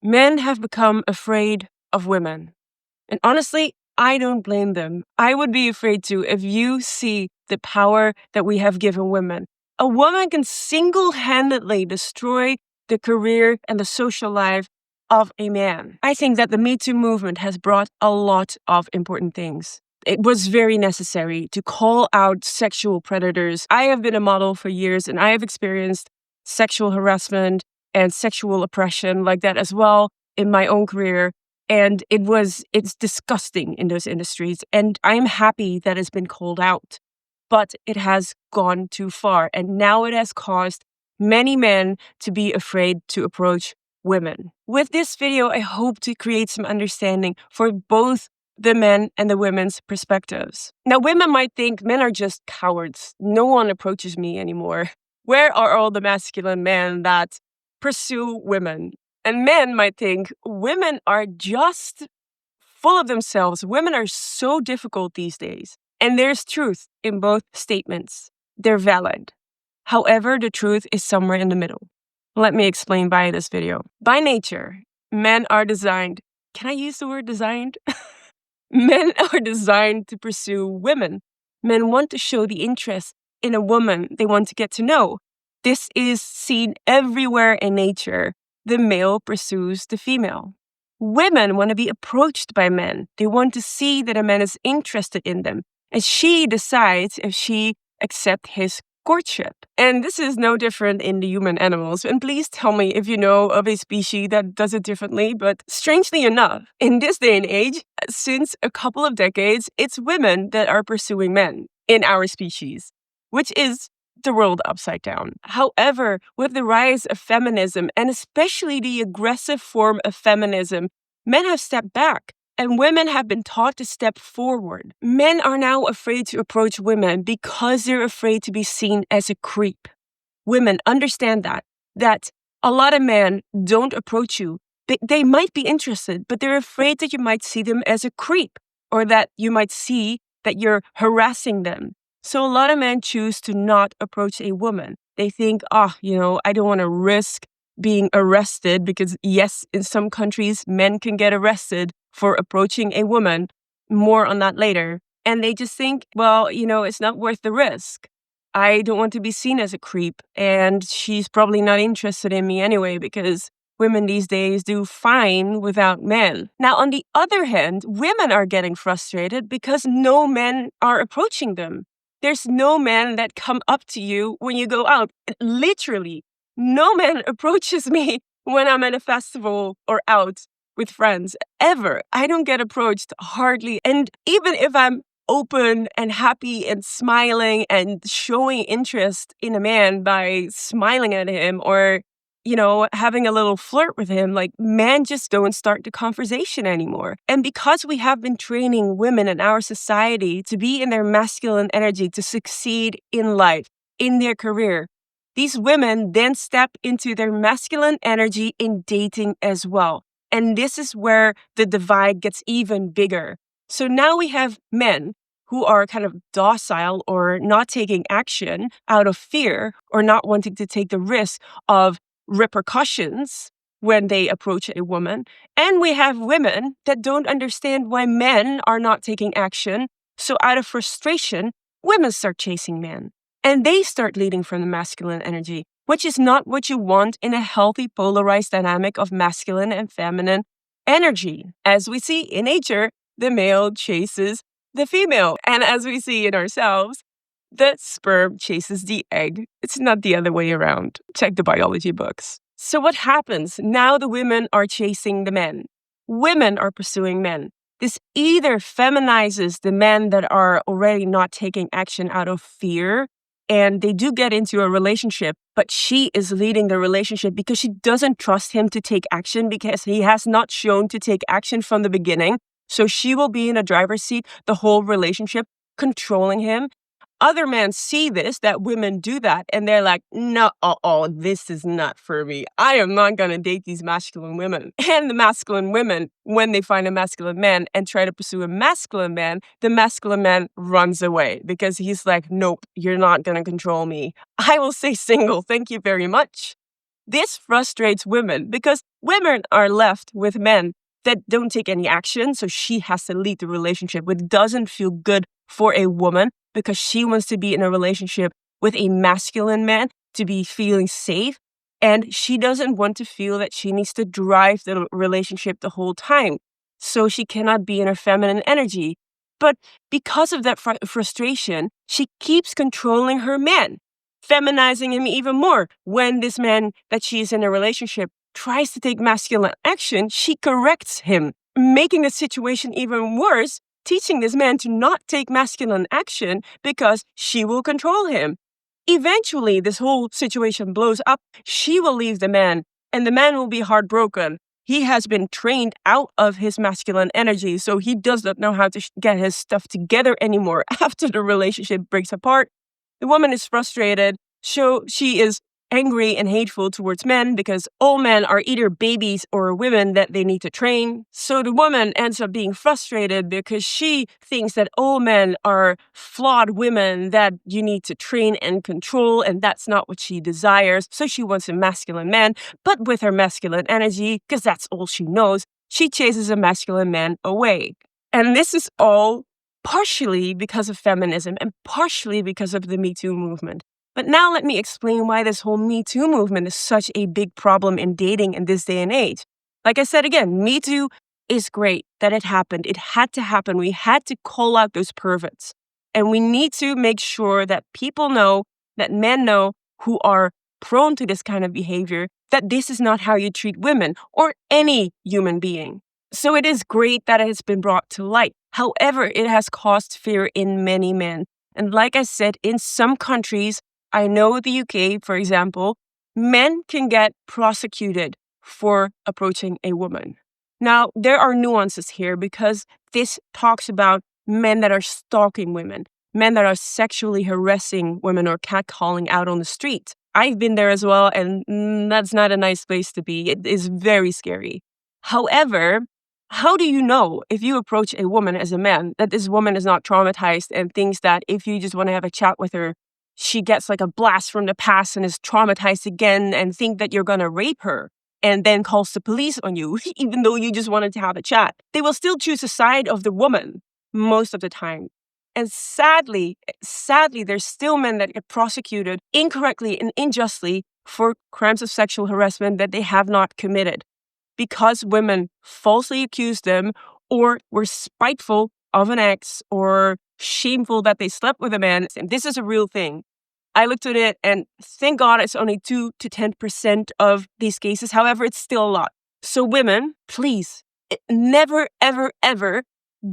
Men have become afraid of women. And honestly, I don't blame them. I would be afraid too if you see the power that we have given women. A woman can single-handedly destroy the career and the social life of a man. I think that the MeToo movement has brought a lot of important things. It was very necessary to call out sexual predators. I have been a model for years and I have experienced sexual harassment and sexual oppression like that as well in my own career. And it's disgusting in those industries. And I'm happy that it's been called out. But it has gone too far. And now it has caused many men to be afraid to approach women. With this video, I hope to create some understanding for both the men and the women's perspectives. Now, women might think men are just cowards. No one approaches me anymore. Where are all the masculine men that pursue women? And men might think women are just full of themselves. Women are so difficult these days. And there's truth in both statements. They're valid. However, the truth is somewhere in the middle. Let me explain by this video. By nature, men are designed. Can I use the word designed? Men are designed to pursue women. Men want to show the interest in a woman they want to get to know. This is seen everywhere in nature. The male pursues the female. Women want to be approached by men. They want to see that a man is interested in them. And she decides if she accepts his courtship. And this is no different in the human animals. And please tell me if you know of a species that does it differently. But strangely enough, in this day and age, since a couple of decades, it's women that are pursuing men in our species, which is the world upside down. However, with the rise of feminism, and especially the aggressive form of feminism, men have stepped back and women have been taught to step forward. Men are now afraid to approach women because they're afraid to be seen as a creep. Women understand that a lot of men don't approach you. They might be interested, but they're afraid that you might see them as a creep or that you might see that you're harassing them. So a lot of men choose to not approach a woman. They think, I don't want to risk being arrested because, yes, in some countries, men can get arrested for approaching a woman. More on that later. And they just think, it's not worth the risk. I don't want to be seen as a creep. And she's probably not interested in me anyway because women these days do fine without men. Now, on the other hand, women are getting frustrated because no men are approaching them. There's no man that come up to you when you go out. Literally, no man approaches me when I'm at a festival or out with friends, ever. I don't get approached hardly. And even if I'm open and happy and smiling and showing interest in a man by smiling at him or, having a little flirt with him, like men just don't start the conversation anymore. And because we have been training women in our society to be in their masculine energy, to succeed in life, in their career, these women then step into their masculine energy in dating as well. And this is where the divide gets even bigger. So now we have men who are kind of docile or not taking action out of fear or not wanting to take the risk of repercussions when they approach a woman. And we have women that don't understand why men are not taking action. So out of frustration, women start chasing men. And they start leading from the masculine energy, which is not what you want in a healthy polarized dynamic of masculine and feminine energy. As we see in nature, the male chases the female. And as we see in ourselves, the sperm chases the egg. It's not the other way around. Check the biology books. So what happens? Now the women are chasing the men. Women are pursuing men. This either feminizes the men that are already not taking action out of fear, and they do get into a relationship, but she is leading the relationship because she doesn't trust him to take action because he has not shown to take action from the beginning. So she will be in a driver's seat the whole relationship, controlling him. Other men see this, that women do that, and they're like, no, this is not for me. I am not going to date these masculine women. And the masculine women, when they find a masculine man and try to pursue a masculine man, the masculine man runs away because he's like, nope, you're not going to control me. I will stay single. Thank you very much. This frustrates women because women are left with men that don't take any action. So she has to lead the relationship, which doesn't feel good for a woman because she wants to be in a relationship with a masculine man to be feeling safe. And she doesn't want to feel that she needs to drive the relationship the whole time. So she cannot be in her feminine energy. But because of that frustration, she keeps controlling her man, feminizing him even more. When this man that she's in a relationship tries to take masculine action, she corrects him, making the situation even worse, teaching this man to not take masculine action because she will control him. Eventually, this whole situation blows up. She will leave the man, and the man will be heartbroken. He has been trained out of his masculine energy, so he does not know how to get his stuff together anymore after the relationship breaks apart. The woman is frustrated, so she is angry and hateful towards men because all men are either babies or women that they need to train. So the woman ends up being frustrated because she thinks that all men are flawed women that you need to train and control, and that's not what she desires. So she wants a masculine man, but with her masculine energy, because that's all she knows, she chases a masculine man away. And this is all partially because of feminism and partially because of the MeToo movement. But now let me explain why this whole MeToo movement is such a big problem in dating in this day and age. Like I said again, MeToo is great that it happened. It had to happen. We had to call out those perverts. And we need to make sure that people know, that men know who are prone to this kind of behavior, that this is not how you treat women or any human being. So it is great that it has been brought to light. However, it has caused fear in many men. And like I said, in some countries, I know the UK, for example, men can get prosecuted for approaching a woman. Now, there are nuances here because this talks about men that are stalking women, men that are sexually harassing women or catcalling out on the street. I've been there as well, and that's not a nice place to be. It is very scary. However, how do you know if you approach a woman as a man that this woman is not traumatized and thinks that if you just want to have a chat with her, she gets like a blast from the past and is traumatized again and think that you're going to rape her and then calls the police on you, even though you just wanted to have a chat? They will still choose the side of the woman most of the time. And sadly, there's still men that get prosecuted incorrectly and unjustly for crimes of sexual harassment that they have not committed because women falsely accused them or were spiteful of an ex or shameful that they slept with a man. And this is a real thing. I looked at it and thank God it's only 2 to 10% of these cases. However, it's still a lot. So women, please, never, ever, ever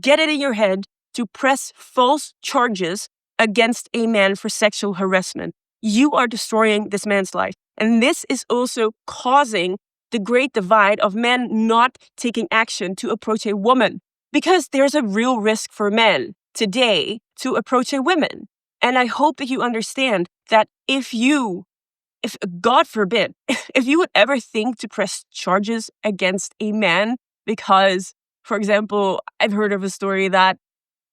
get it in your head to press false charges against a man for sexual harassment. You are destroying this man's life. And this is also causing the great divide of men not taking action to approach a woman because there's a real risk for men today to approach a woman. And I hope that you understand that if God forbid, if you would ever think to press charges against a man because, for example, I've heard of a story that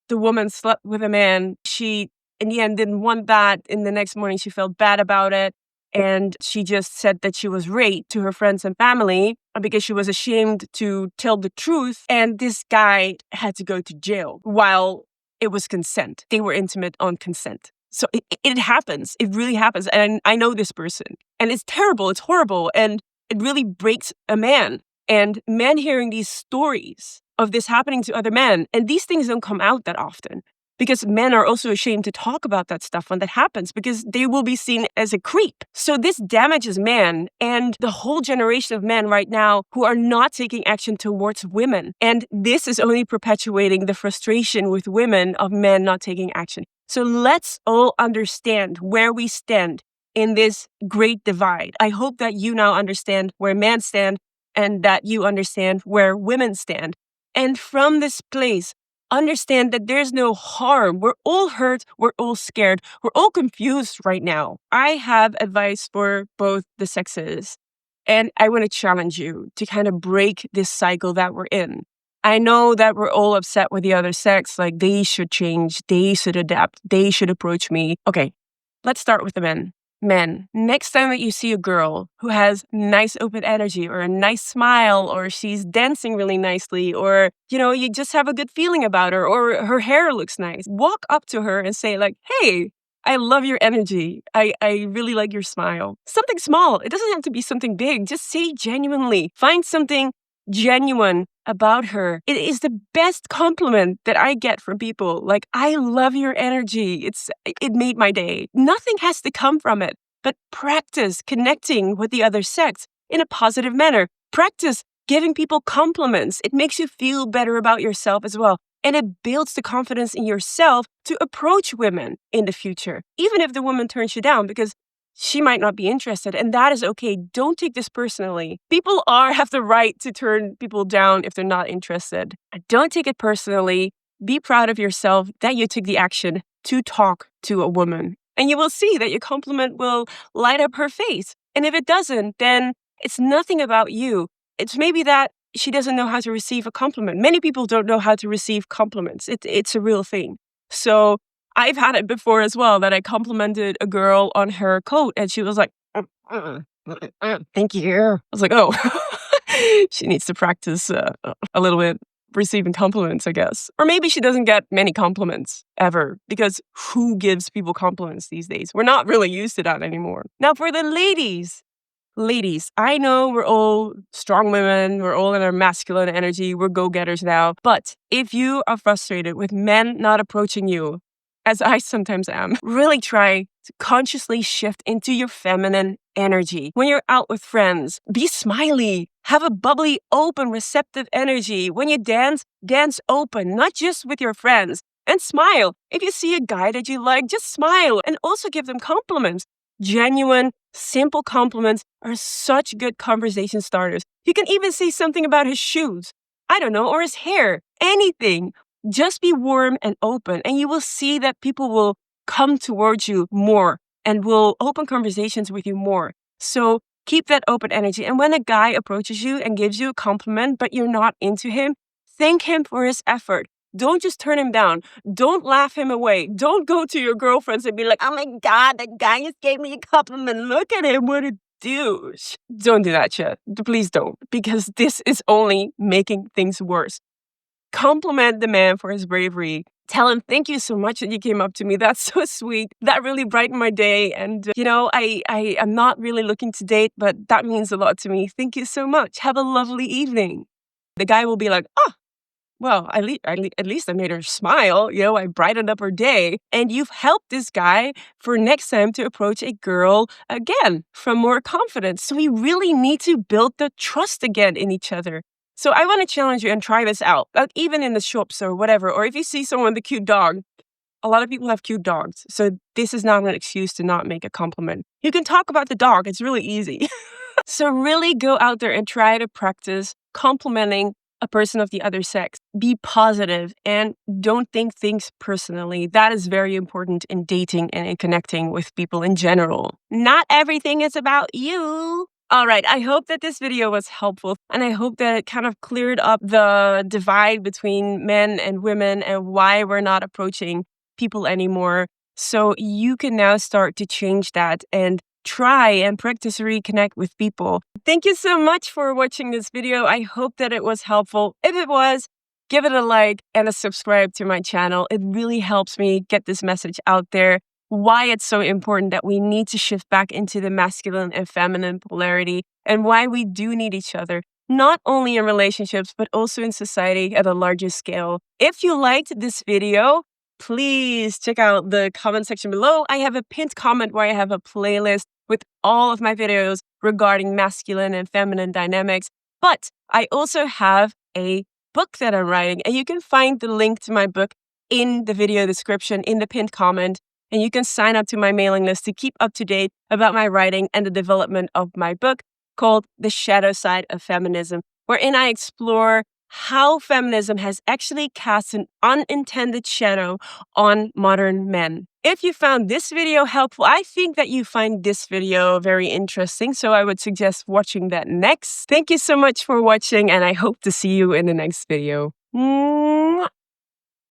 the woman slept with a man. She, in the end, didn't want that. And the next morning, she felt bad about it. And she just said that she was raped to her friends and family because she was ashamed to tell the truth. And this guy had to go to jail while it was consent. They were intimate on consent. So it happens. It really happens. And I know this person. And it's terrible. It's horrible. And it really breaks a man. And men hearing these stories of this happening to other men, and these things don't come out that often because men are also ashamed to talk about that stuff when that happens because they will be seen as a creep. So this damages men and the whole generation of men right now who are not taking action towards women. And this is only perpetuating the frustration with women of men not taking action. So let's all understand where we stand in this great divide. I hope that you now understand where men stand and that you understand where women stand. And from this place, understand that there's no harm. We're all hurt. We're all scared. We're all confused right now. I have advice for both the sexes. And I want to challenge you to kind of break this cycle that we're in. I know that we're all upset with the other sex, like they should change, they should adapt, they should approach me. Okay, let's start with the men. Men, next time that you see a girl who has nice open energy or a nice smile or she's dancing really nicely or, you just have a good feeling about her or her hair looks nice, walk up to her and say like, hey, I love your energy. I really like your smile. Something small. It doesn't have to be something big. Just say genuinely. Find something genuine about her. It is the best compliment that I get from people. Like, I love your energy. It made my day. Nothing has to come from it, but practice connecting with the other sex in a positive manner. Practice giving people compliments. It makes you feel better about yourself as well. And it builds the confidence in yourself to approach women in the future, even if the woman turns you down, because she might not be interested, and that is okay. Don't take this personally. People have the right to turn people down if they're not interested. Don't take it personally. Be proud of yourself that you took the action to talk to a woman. And you will see that your compliment will light up her face. And if it doesn't, then it's nothing about you. It's maybe that she doesn't know how to receive a compliment. Many people don't know how to receive compliments. It's a real thing. So I've had it before as well, that I complimented a girl on her coat and she was like, thank you. I was like, oh, she needs to practice a little bit receiving compliments, I guess. Or maybe she doesn't get many compliments ever, because who gives people compliments these days? We're not really used to that anymore. Now for the ladies, I know we're all strong women, we're all in our masculine energy, we're go-getters now. But if you are frustrated with men not approaching you, as I sometimes am, really try to consciously shift into your feminine energy. When you're out with friends, be smiley, have a bubbly, open, receptive energy. When you dance open, not just with your friends, and smile. If you see a guy that you like, just smile and also give them compliments. Genuine, simple compliments are such good conversation starters. You can even say something about his shoes, or his hair, anything. Just be warm and open, and you will see that people will come towards you more and will open conversations with you more. So keep that open energy. And when a guy approaches you and gives you a compliment, but you're not into him, thank him for his effort. Don't just turn him down. Don't laugh him away. Don't go to your girlfriends and be like, oh my God, that guy just gave me a compliment. Look at him. What a douche. Don't do that shit. Please don't, because this is only making things worse. Compliment the man for his bravery. Tell him, thank you so much that you came up to me. That's so sweet. That really brightened my day. And, I am not really looking to date, but that means a lot to me. Thank you so much. Have a lovely evening. The guy will be like, oh, well, at least I made her smile. I brightened up her day. And you've helped this guy for next time to approach a girl again from more confidence. So we really need to build the trust again in each other. So I want to challenge you and try this out, like even in the shops or whatever, or if you see someone with a cute dog. A lot of people have cute dogs, so this is not an excuse to not make a compliment. You can talk about the dog. It's really easy. So really go out there and try to practice complimenting a person of the other sex. Be positive and don't think things personally. That is very important in dating and in connecting with people in general. Not everything is about you. All right, I hope that this video was helpful, and I hope that it kind of cleared up the divide between men and women and why we're not approaching people anymore. So you can now start to change that and try and practice reconnect with people. Thank you so much for watching this video. I hope that it was helpful. If it was, give it a like and a subscribe to my channel. It really helps me get this message out there. Why it's so important that we need to shift back into the masculine and feminine polarity, and why we do need each other, not only in relationships, but also in society at a larger scale. If you liked this video, please check out the comment section below. I have a pinned comment where I have a playlist with all of my videos regarding masculine and feminine dynamics. But I also have a book that I'm writing, and you can find the link to my book in the video description, in the pinned comment. And you can sign up to my mailing list to keep up to date about my writing and the development of my book called The Shadowside of Feminism, wherein I explore how feminism has actually cast an unintended shadow on modern men. If you found this video helpful, I think that you find this video very interesting, so I would suggest watching that next. Thank you so much for watching, and I hope to see you in the next video. Mwah.